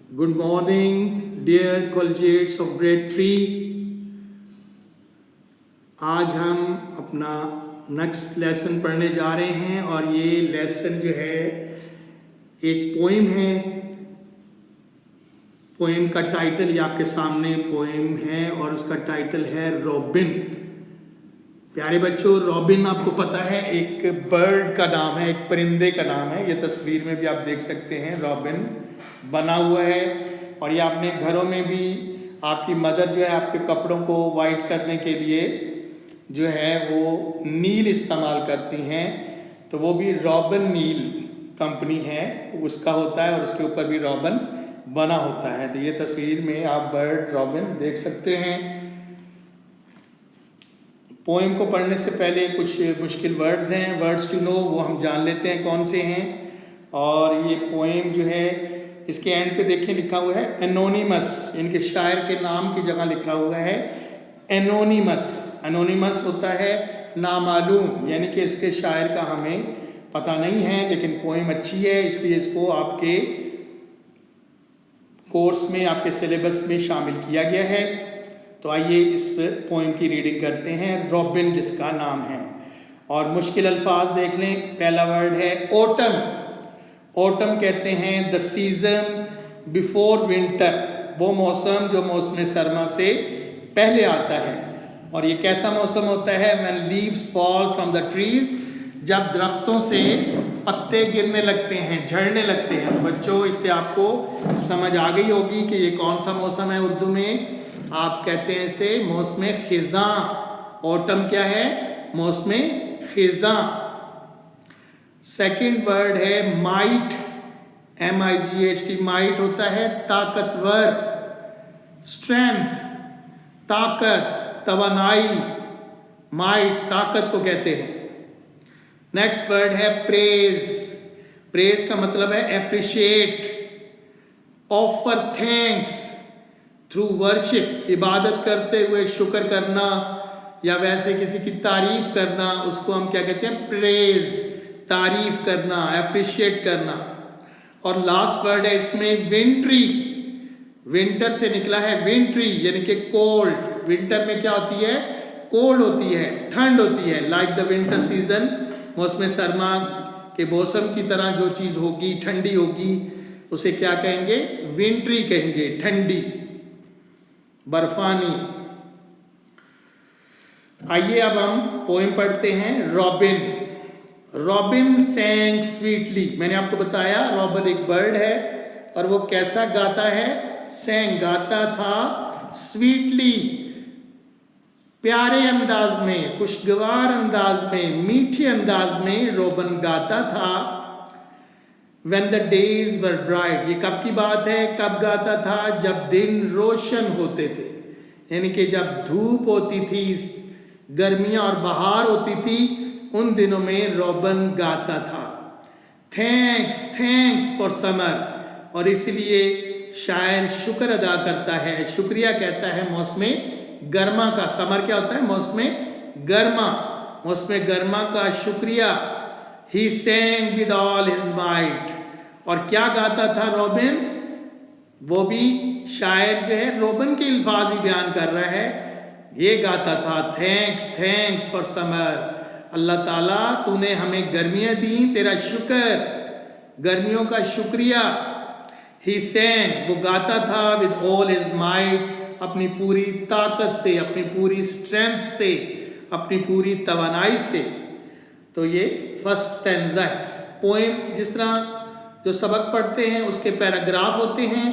Good morning, dear collegiates of grade 3. आज हम अपना नेक्स्ट लेसन पढ़ने जा रहे हैं और ये लेसन जो है एक पोइम है। पोइम का टाइटल ये आपके सामने पोइम है और उसका टाइटल है रॉबिन। प्यारे बच्चों, रॉबिन आपको पता है एक बर्ड का नाम है, एक परिंदे का नाम है। ये तस्वीर में भी आप देख सकते हैं रॉबिन बना हुआ है। और ये अपने घरों में भी आपकी मदर जो है आपके कपड़ों को वाइट करने के लिए जो है वो नील इस्तेमाल करती हैं, तो वो भी रॉबिन नील कंपनी है उसका होता है और उसके ऊपर भी रॉबिन बना होता है। तो ये तस्वीर में आप बर्ड रॉबिन देख सकते हैं। पोएम को पढ़ने से पहले कुछ मुश्किल वर्ड्स हैं, वर्ड्स टू नो, वो हम जान लेते हैं कौन से हैं। और ये पोएम जो है इसके एंड पे देखें लिखा हुआ है एनोनिमस, इनके शायर के नाम की जगह लिखा हुआ है एनोनिमस। एनोनिमस होता है नामालूम, यानी कि इसके शायर का हमें पता नहीं है, लेकिन पोएम अच्छी है इसलिए इसको आपके कोर्स में, आपके सिलेबस में शामिल किया गया है। तो आइए इस पोएम की रीडिंग करते हैं, रॉबिन जिसका नाम है। और मुश्किल अल्फाज देख लें। पहला वर्ड है ओटम। ओटम कहते हैं द सीजन बिफोर विंटर, वो मौसम जो मौसम सरमा से पहले आता है। और ये कैसा मौसम होता है? When leaves fall from the trees, जब दरख्तों से पत्ते गिरने लगते हैं, झड़ने लगते हैं। तो बच्चों इससे आपको समझ आ गई होगी कि ये कौन सा मौसम है। उर्दू में आप कहते हैं इसे मौसम खिज़ां। ऑटम क्या है? मौसम खिज़ां। सेकंड वर्ड है माइट, MIGHT। माइट होता है ताकतवर, स्ट्रेंथ, ताकत, तवानाई। माइट ताकत को कहते हैं। नेक्स्ट वर्ड है प्रेज। प्रेज का मतलब है appreciate, offer thanks through worship. इबादत करते हुए शुक्र करना या वैसे किसी की तारीफ करना, उसको हम क्या कहते हैं? प्रेज, तारीफ करना, एप्रिशिएट करना। और लास्ट वर्ड है इसमें विंट्री। विंटर से निकला है विंट्री, यानी कि कोल्ड। विंटर में क्या होती है? कोल्ड होती है, ठंड होती है। लाइक द विंटर सीजन, मौसम सरमा के मौसम की तरह जो चीज़ होगी, ठंडी होगी, उसे क्या कहेंगे? विंट्री कहेंगे, ठंडी, बर्फानी। आइए अब हम पोएम पढ़ते हैं रॉबिन। Robin सैंग sweetly. मैंने आपको बताया रॉबिन एक बर्ड है और वो कैसा गाता है? सैंग, गाता था, स्वीटली, प्यारे अंदाज में, खुशगवार अंदाज में, मीठे अंदाज में रॉबिन गाता था। When the days were bright, ये कब की बात है? कब गाता था? जब दिन रोशन होते थे, यानी कि जब धूप होती थी, गर्मियाँ और बहार होती थी, उन दिनों में रॉबिन गाता था। Thanks, thanks for summer. और इसलिए शायर शुक्र अदा करता है, शुक्रिया कहता है मौसम गर्मा का। समर क्या होता है? मौसम गर्मा। मौसम गर्मा का शुक्रिया। He sang with all his might। और क्या गाता था रॉबिन? वो भी शायर जो है रॉबिन के अल्फाज ही बयान कर रहा है। ये गाता था थैंक्स, थैंक्स फॉर समर। अल्लाह ताला तूने हमें गर्मियाँ दी, तेरा शुक्र, गर्मियों का शुक्रिया। He sang, वो गाता था with all his might, अपनी पूरी ताकत से, अपनी पूरी स्ट्रेंथ से, अपनी पूरी तवानाई से। तो ये फर्स्ट स्टैंजा है। पोएम जिस तरह जो सबक पढ़ते हैं उसके पैराग्राफ होते हैं,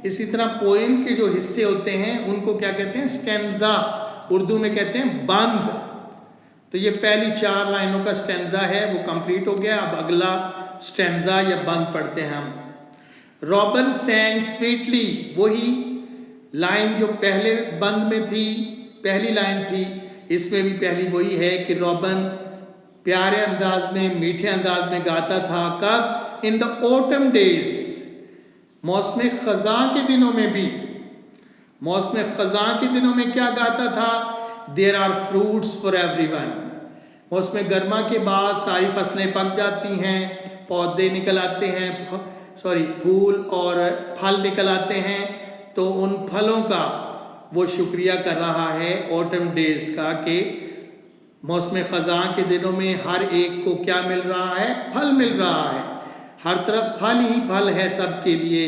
इसी तरह पोएम के जो हिस्से होते हैं उनको क्या कहते हैं? स्टैंजा। उर्दू में कहते हैं बंद। तो ये पहली 4 लाइनों का स्टैंजा है, वो कंप्लीट हो गया। अब अगला स्टैंजा या बंद पढ़ते हैं हम। रॉबिन सैंग स्वीटली, वही लाइन जो पहले बंद में थी, पहली लाइन थी, इसमें भी पहली वही है कि रॉबिन प्यारे अंदाज में, मीठे अंदाज में गाता था। कब? इन द ऑटम डेज, मौसम खज़ां के दिनों में भी। मौसम खज़ां के दिनों में क्या गाता था? There are fruits for everyone. मौसम गर्मा के बाद सारी फसलें पक जाती हैं, पौधे निकल आते हैं, सॉरी फूल और फल निकल आते हैं, तो उन फलों का वो शुक्रिया कर रहा है ऑटम डेज का कि मौसम ख़ज़ां के दिनों में हर एक को क्या मिल रहा है, फल मिल रहा है, हर तरफ फल ही फल है सबके लिए।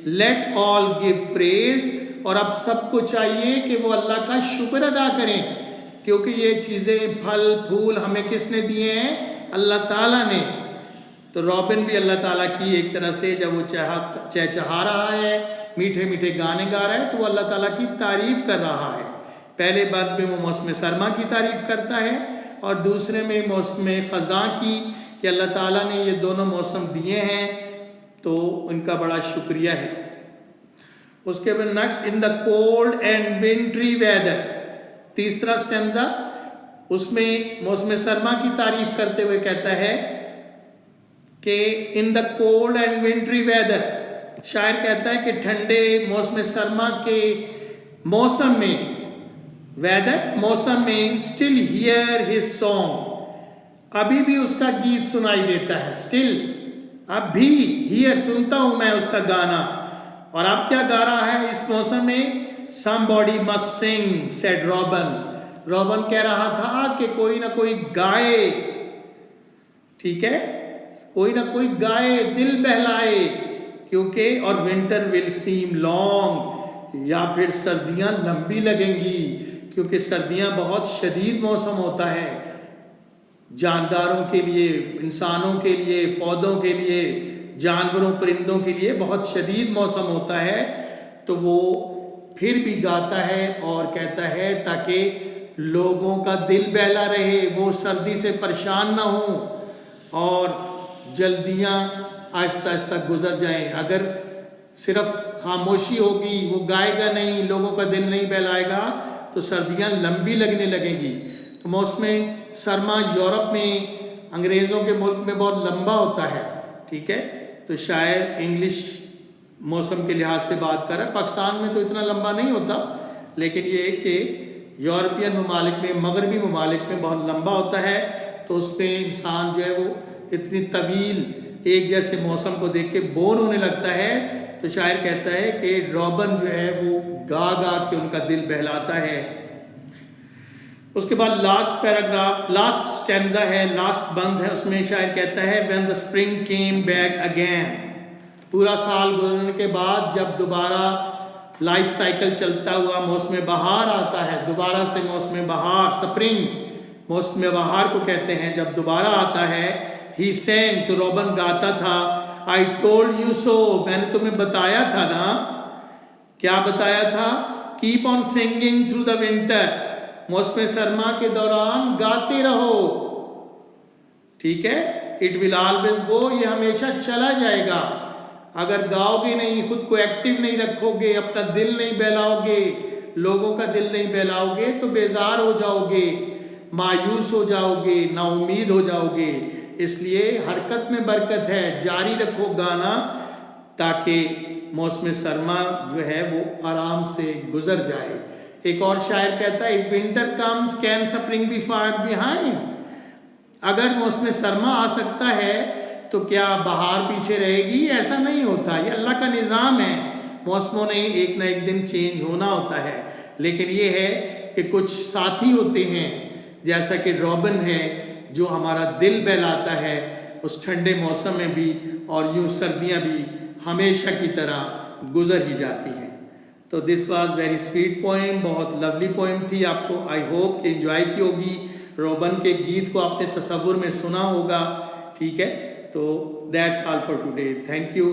लेट ऑल गिव प्रेज, और अब सबको चाहिए कि वो अल्लाह का शुक्र अदा करें, क्योंकि ये चीज़ें फल फूल हमें किसने दिए हैं, अल्लाह ताला ने। तो रॉबिन भी अल्लाह ताला की एक तरह से जब वो चहचहा रहा है, मीठे मीठे गाने गा रहा है, तो वो अल्लाह ताला की तारीफ कर रहा है। पहले बात में वो मौसम सरमा की तारीफ करता है और दूसरे में मौसम ख़ज़ां की, कि अल्लाह ताला ने ये दोनों मौसम दिए हैं तो उनका बड़ा शुक्रिया है। उसके बाद next, in the cold and wintry weather, तीसरा स्टेंजा, उसमें मौसम सरमा की तारीफ करते हुए कहता है कि in the cold and wintry weather, शायर कहता है कि ठंडे मौसम सरमा के मौसम में, वेदर मौसम में, स्टिल हियर हिज सॉन्ग, अभी भी उसका गीत सुनाई देता है, स्टिल अब भी, हियर सुनता हूं मैं उसका गाना। और अब क्या गा रहा है इस मौसम में, somebody must sing said रॉबन, रॉबन कह रहा था कि कोई ना कोई गाए, ठीक है, कोई ना कोई गाए, दिल बहलाए, क्योंकि और विंटर विल सीम लॉन्ग, या फिर सर्दियां लंबी लगेंगी, क्योंकि सर्दियां बहुत शदीद मौसम होता है जानदारों के लिए, इंसानों के लिए, पौधों के लिए, जानवरों परिंदों के लिए बहुत शदीद मौसम होता है। तो वो फिर भी गाता है और कहता है ताकि लोगों का दिल बहला रहे, वो सर्दी से परेशान ना हो और जल्दियाँ आहिस्ता आहिस्ता गुजर जाएं। अगर सिर्फ खामोशी होगी, वो गाएगा नहीं, लोगों का दिल नहीं बहलाएगा, तो सर्दियाँ लंबी लगने लगेंगी। तो मौसम सरमा यूरोप में, अंग्रेज़ों के मुल्क में बहुत लंबा होता है, ठीक है। तो शायर इंग्लिश मौसम के लिहाज से बात कर रहा है, पाकिस्तान में तो इतना लंबा नहीं होता, लेकिन ये कि यूरोपियन ममालिक में, मगरबी ममालिक में बहुत लंबा होता है। तो उसमें इंसान जो है वो इतनी तवील एक जैसे मौसम को देख के बोर होने लगता है। तो शायर कहता है कि रॉबन जो है वो गा गा के उनका दिल बहलाता है। उसके बाद लास्ट पैराग्राफ, लास्ट स्टेंजा है, लास्ट बंद है, उसमें शायर कहता है when the spring came back again, पूरा साल गुजरने के बाद जब दोबारा लाइफ साइकिल चलता हुआ मौसम बहार आता है, दोबारा से मौसम बहार, स्प्रिंग मौसम बहार को कहते हैं, जब दोबारा आता है, ही सेंग, तो रॉबन गाता था, आई टोल्ड यू सो, मैंने तुम्हें बताया था ना, क्या बताया था, keep on singing through the winter, मौसम सरमा के दौरान गाते रहो, ठीक है, इट विल ऑलवेज गो, ये हमेशा चला जाएगा। अगर गाओगे नहीं, खुद को एक्टिव नहीं रखोगे, अपना दिल नहीं बहलाओगे, लोगों का दिल नहीं बहलाओगे, तो बेजार हो जाओगे, मायूस हो जाओगे, नाउमीद हो जाओगे। इसलिए हरकत में बरकत है, जारी रखो गाना, ताकि मौसम सरमा जो है वो आराम से गुजर जाए। एक और शायर कहता है, if winter comes can spring be far behind, अगर मौसम सरमा आ सकता है तो क्या बहार पीछे रहेगी? ऐसा नहीं होता, ये अल्लाह का निज़ाम है, मौसमों ने एक ना एक दिन चेंज होना होता है। लेकिन ये है कि कुछ साथी होते हैं, जैसा कि रॉबिन है, जो हमारा दिल बहलाता है उस ठंडे मौसम में भी, और यूँ सर्दियाँ भी हमेशा की तरह गुजर ही जाती हैं। तो this was very sweet poem, बहुत लवली पोएम थी, आपको आई होप कि एंजॉय की होगी। रॉबिन के गीत को आपने तसव्वुर में सुना होगा, ठीक है। तो that's all for today, thank you.